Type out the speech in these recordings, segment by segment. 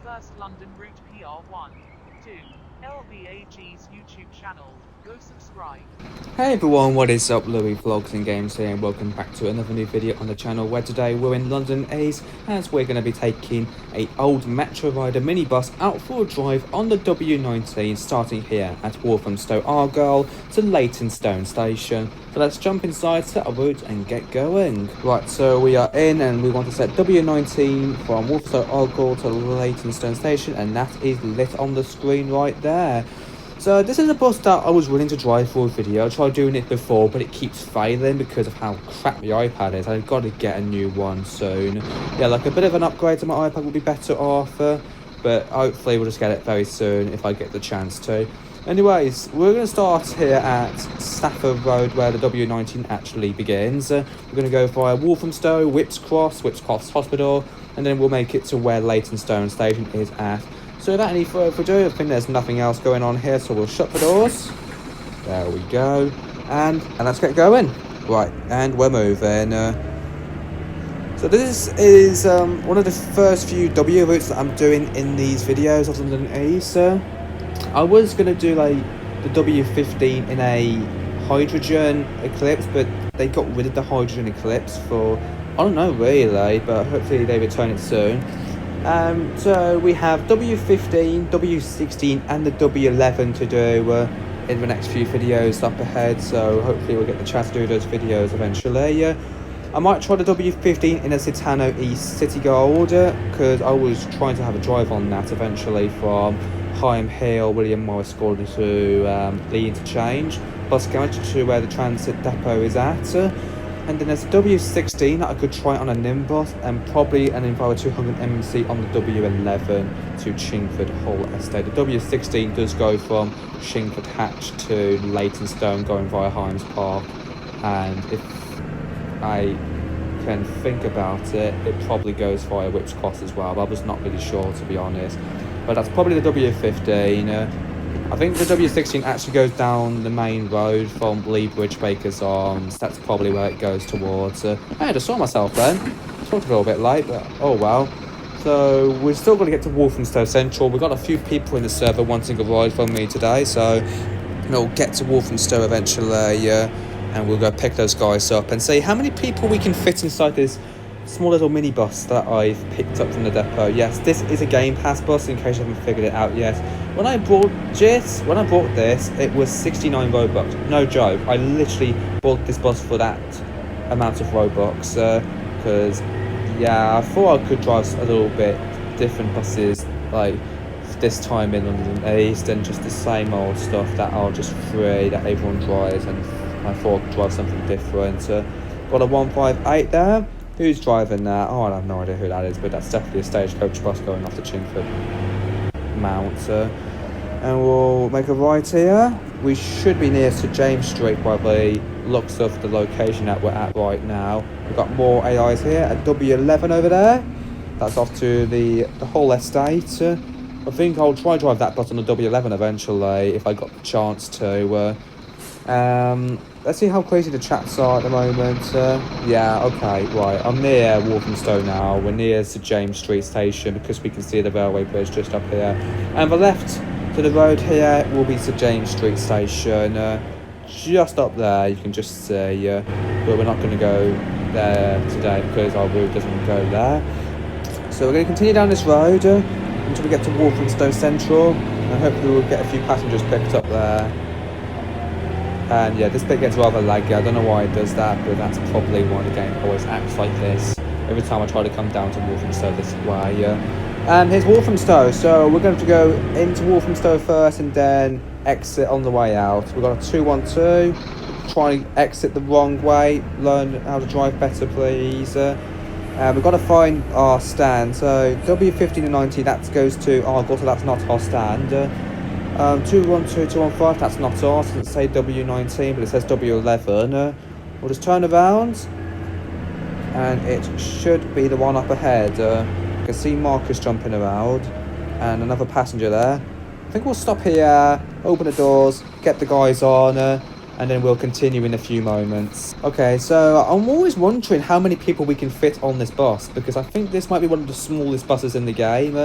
First London route PR1 to LVAG's YouTube channel. Go subscribe. Hey everyone, what is up? Louis Vlogs and Games here, and welcome back to another new video on the channel, where today we're in London East as we're going to be taking a old Metroriding minibus out for a drive on the W19, starting here at Walthamstow Argall to Leytonstone station. So let's jump inside, set our route and get going. Right, so we are in and we want to set W19 from Walthamstow Argall to Leytonstone station, and that is lit on the screen right there. So this is a bus that I was willing to drive for a video. I tried doing it before, but it keeps failing because of how crap my iPad is. I've got to get a new one soon. Yeah, like a bit of an upgrade to my iPad would be better off, but hopefully we'll just get it very soon if I get the chance to. Anyways, we're going to start here at Stafford Road, where the W19 actually begins. We're going to go via Walthamstow, Whips Cross Hospital, and then we'll make it to where Leytonstone station is at. So without any further ado, I think there's nothing else going on here, so we'll shut the doors. There we go. And let's get going. Right, and we're moving. So this is one of the first few W routes that I'm doing in these videos of London East. I was going to do like the W15 in a hydrogen eclipse, but they got rid of the hydrogen eclipse for, I don't know really, but hopefully they return it soon. So we have W15, W16 and the W11 to do in the next few videos up ahead, so hopefully we'll get the chance to do those videos eventually. I might try the W15 in a Citano East City Gold, because I was trying to have a drive on that eventually from Higham Hill, William Morris Gordon to the interchange, bus garage to where the transit depot is at. And then there's a W16 that I could try on a Nimbus, and probably an Enviro 200 MMC on the W11 to Chingford Hull Estate. The W16 does go from Chingford Hatch to Leytonstone, going via Hymes Park. And if I can think about it, it probably goes via Whips Cross as well. But I was not really sure, to be honest. But that's probably the W15. I think the W16 actually goes down the main road from Lee Bridge Bakers Arms. That's probably where it goes towards. I just saw myself then. It's a little bit late, but oh well. So we're still going to get to Walthamstow Central. We've got a few people in the server wanting a ride from me today, so we'll get to Walthamstow eventually, and we'll go pick those guys up and see how many people we can fit inside this small little minibus that I've picked up from the depot. Yes, this is a Game Pass bus, in case you haven't figured it out yet. When I bought this, it was 69 Robux. No joke. I literally bought this bus for that amount of Robux, because yeah, I thought I could drive a little bit different buses like this time in London East, and just the same old stuff that are just free that everyone drives, and I thought I could drive something different. Got a 158 there. Who's driving that? Oh, I have no idea who that is, but that's definitely a stagecoach bus going off the Chingford Mount. And we'll make a right here. We should be near St James Street by the looks of the location that we're at right now. We've got more AIs here at W11 over there. That's off to the Hull Estate. I think I'll try drive that bus on the W11 eventually if I got the chance to. Let's see how crazy the chats are at the moment. Yeah, okay, right. I'm near Walthamstow now. We're near St James Street station because we can see the railway bridge just up here. And the left to the road here will be St James Street station. Just up there, you can just see. But we're not going to go there today because our route doesn't go there. So we're going to continue down this road until we get to Walthamstow Central. And hopefully we'll get a few passengers picked up there. And yeah, this bit gets rather laggy. I don't know why it does that, but that's probably why the game always acts like this every time I try to come down to Walthamstow this way. And here's Walthamstow, so we're going to go into Walthamstow first and then exit on the way out. We've got a 212, try and exit the wrong way, learn how to drive better please. We've got to find our stand, so W15 and 90, that goes to Argall, so that's not our stand. 212, 215, that's not ours, it doesn't say W19, but it says W11. We'll just turn around, and it should be the one up ahead. You can see Marcus jumping around, and another passenger there. I think we'll stop here, open the doors, get the guys on, and then we'll continue in a few moments. Okay, so I'm always wondering how many people we can fit on this bus, because I think this might be one of the smallest buses in the game,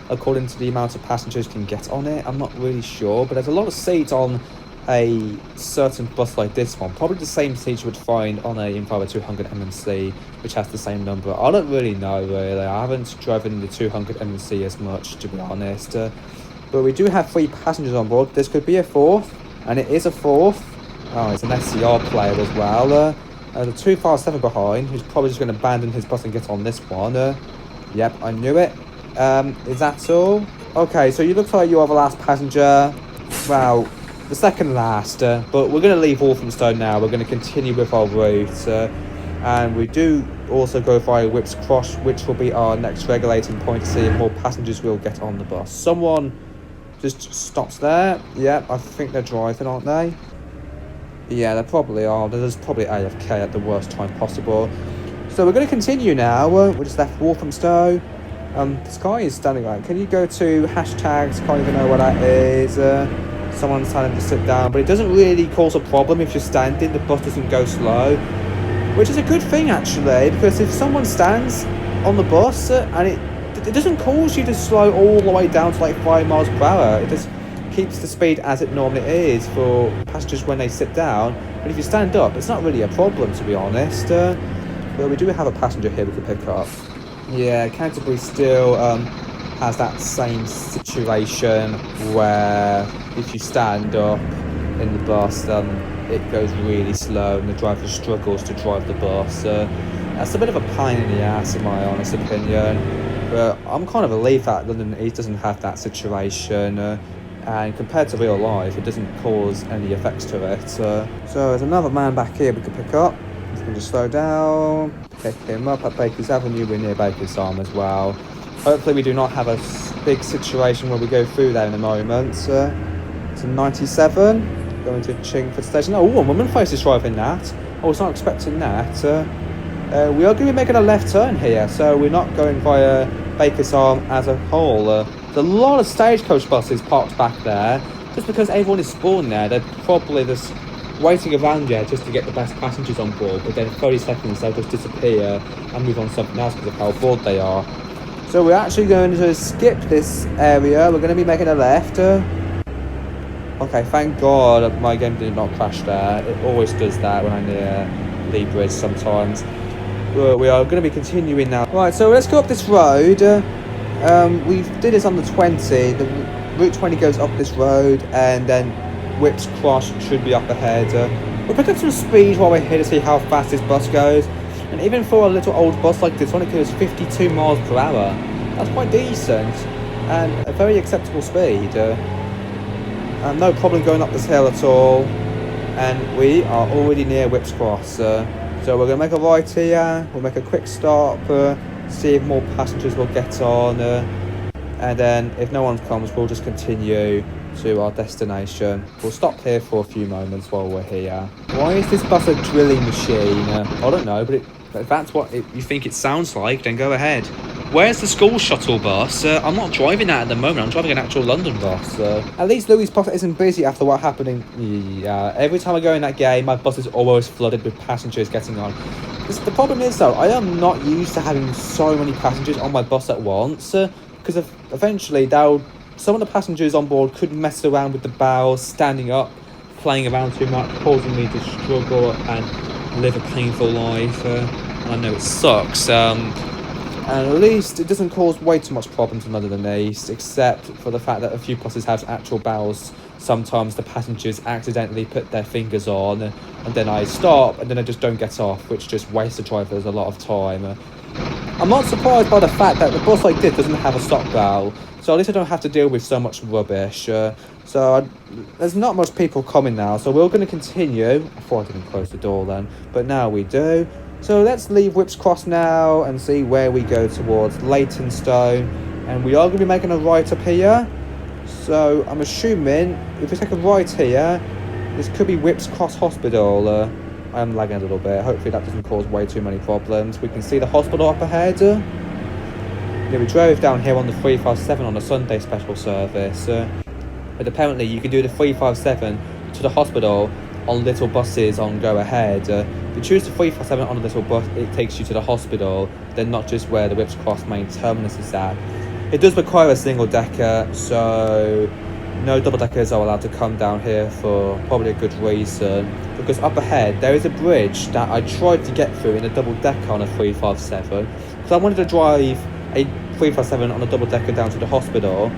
according to the amount of passengers you can get on it. I'm not really sure, but there's a lot of seats on a certain bus like this one, probably the same seats you would find on a Enviro 200 MMC, which has the same number. I don't really know, really. I haven't driven the 200 MMC as much, to be honest, but we do have 3 passengers on board. This could be a 4th, and it is a 4th. Oh, it's an SCR player as well. The 257 behind, who's probably just going to abandon his bus and get on this one. Yep, I knew it. Is that all? Okay, so you look like you are the last passenger. Well, the second last, but we're going to leave Walthamstow now. We're going to continue with our route, and we do also go via Whips Cross, which will be our next regulating point to see if more passengers will get on the bus. Someone just stops there. Yep, I think they're driving, aren't they? Yeah, they probably are. There's probably AFK at the worst time possible. So we're going to continue now. We just left Walthamstow. The sky is standing right. Can you go to hashtags? Can't even know what that is. Someone's telling to sit down, but it doesn't really cause a problem if you're standing. The bus doesn't go slow, which is a good thing actually, because if someone stands on the bus and it doesn't cause you to slow all the way down to like 5 miles per hour. It just keeps the speed as it normally is for passengers when they sit down. But if you stand up, it's not really a problem, to be honest. But we do have a passenger here we can pick up. Yeah, Canterbury still has that same situation where if you stand up in the bus, it goes really slow and the driver struggles to drive the bus. That's a bit of a pain in the ass, in my honest opinion. But I'm kind of relieved that London East doesn't have that situation. And compared to real life, it doesn't cause any effects to it. So there's another man back here we can pick up. We can just slow down, pick him up at Baker's Avenue. We're near Baker's Arm as well. Hopefully we do not have a big situation where we go through there in a moment. It's a 97, going to Chingford Station. Oh, a woman face is driving that. I was not expecting that. We are going to be making a left turn here, so we're not going via Baker's Arm as a whole. There's a lot of stagecoach buses parked back there, just because everyone is spawned there. They're probably just waiting around there just to get the best passengers on board, but then in 30 seconds they'll just disappear and move on to something else because of how bored they are. So we're actually going to skip this area. We're going to be making a left. Okay, thank God my game did not crash there. It always does that when I'm near Lee Bridge sometimes. But we are going to be continuing now. Right, so let's go up this road. We did this on the 20. The Route 20 goes up this road, and then Whips Cross should be up ahead. We'll pick up some speed while we're here to see how fast this bus goes. And even for a little old bus like this one, it goes 52 miles per hour. That's quite decent and a very acceptable speed. No problem going up this hill at all. And we are already near Whips Cross. So we're going to make a right here. We'll make a quick stop, see if more passengers will get on. And then if no one comes, we'll just continue to our destination. We'll stop here for a few moments while we're here. Why is this bus a drilling machine? I don't know, but if that's what you think it sounds like, then go ahead. Where's the school shuttle bus? I'm not driving that at the moment. I'm driving an actual London bus. At least Louis' bus isn't busy after what happened in... Yeah, every time I go in that game, my bus is always flooded with passengers getting on. The problem is, though, I am not used to having so many passengers on my bus at once. Because eventually, some of the passengers on board could mess around with the bowels, standing up, playing around too much, causing me to struggle and live a painful life. I know it sucks. And at least it doesn't cause way too much problems in London East, except for the fact that a few buses have actual bowels. Sometimes the passengers accidentally put their fingers on, and then I stop, and then I just don't get off, which just wastes the drivers a lot of time. I'm not surprised by the fact that the bus like this doesn't have a stop bell, so at least I don't have to deal with so much rubbish. There's not much people coming now, so we're going to continue. I thought I didn't close the door then, but now we do. So let's leave Whips Cross now and see where we go towards Leytonstone. And we are going to be making a right up here. So I'm assuming if we take a right here, this could be Whips Cross Hospital. I am lagging a little bit. Hopefully that doesn't cause way too many problems. We can see the hospital up ahead. Yeah, we drove down here on the 357 on a Sunday special service. But apparently you can do the 357 to the hospital on little buses on go ahead. If you choose the 357 on a little bus, it takes you to the hospital, then not just where the Whips Cross main terminus is at. It does require a single decker, so no double deckers are allowed to come down here for probably a good reason, because up ahead there is a bridge that I tried to get through in a double decker on a 357, because I wanted to drive a 357 on a double decker down to the hospital,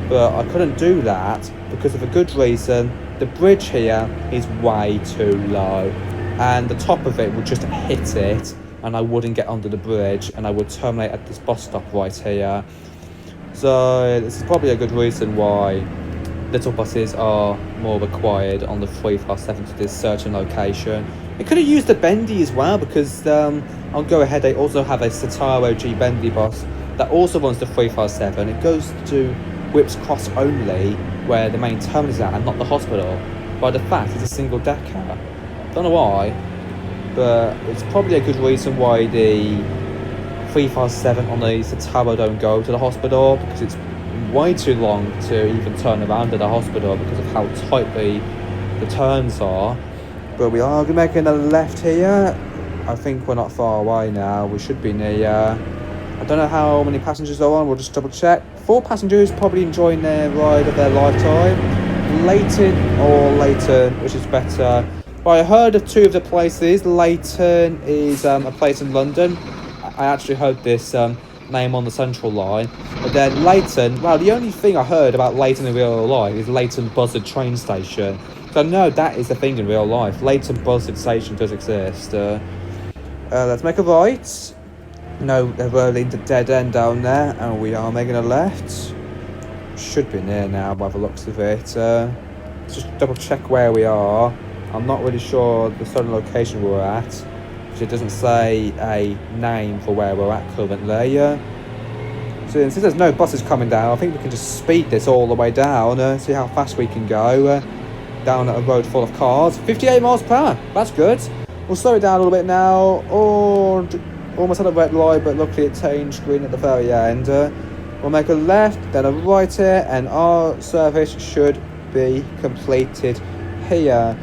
but I couldn't do that because of a good reason. The bridge here is way too low, and the top of it would just hit it, and I wouldn't get under the bridge, and I would terminate at this bus stop right here. So this is probably a good reason why little buses are more required on the 357 to this certain location. It could have used the bendy as well, because on go ahead they also have a Citaro G bendy bus that also runs the 357. It goes to Whips Cross only, where the main terminus is at, and not the hospital. By the fact it's a single decker. Don't know why, but it's probably a good reason why the 357 on the Citaro don't go to the hospital, because it's way too long to even turn around at the hospital because of how tight the turns are. But we are making a left here. I think we're not far away now. We should be near. I don't know how many passengers are on. We'll just double check. 4 passengers, probably enjoying their ride of their lifetime. Leyton, which is better. Well, I heard of 2 of the places. Leyton is a place in London. I actually heard this name on the Central line. But then Leyton, well, the only thing I heard about Leyton in real life is Leyton Buzzard train station. So no, that is a thing in real life. Leyton Buzzard station does exist. Let's make a right. No, we're in the dead end down there, and we are making a left. Should be near now by the looks of it. Let's just double check where we are. I'm not really sure the certain location we're at, because it doesn't say a name for where we're at currently. So since there's no buses coming down, I think we can just speed this all the way down, see how fast we can go down a road full of cars. 58 miles per hour, that's good. We'll slow it down a little bit now. Oh, almost had a red light, but luckily it changed green at the very end. We'll make a left, then a right here, and our service should be completed here.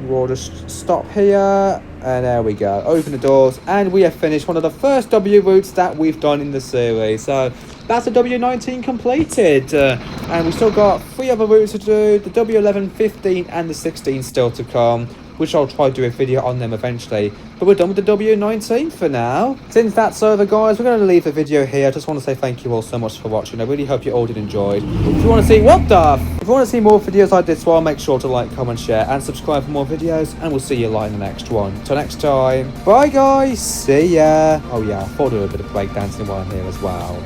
We'll just stop here, and there we go. Open the doors, and we have finished one of the first W routes that we've done in the series. So that's the W19 completed, and we've still got 3 other routes to do, the W11, 15 and the 16 still to come, which I'll try to do a video on them eventually. But we're done with the W19 for now. Since that's over, guys, we're going to leave the video here. I just want to say thank you all so much for watching. I really hope you all did enjoy. If you want to see if you want to see more videos like this one, make sure to like, comment, share, and subscribe for more videos. And we'll see you live in the next one. Till next time, bye guys. See ya. Oh yeah, I thought I'd do a bit of breakdancing while I'm here as well.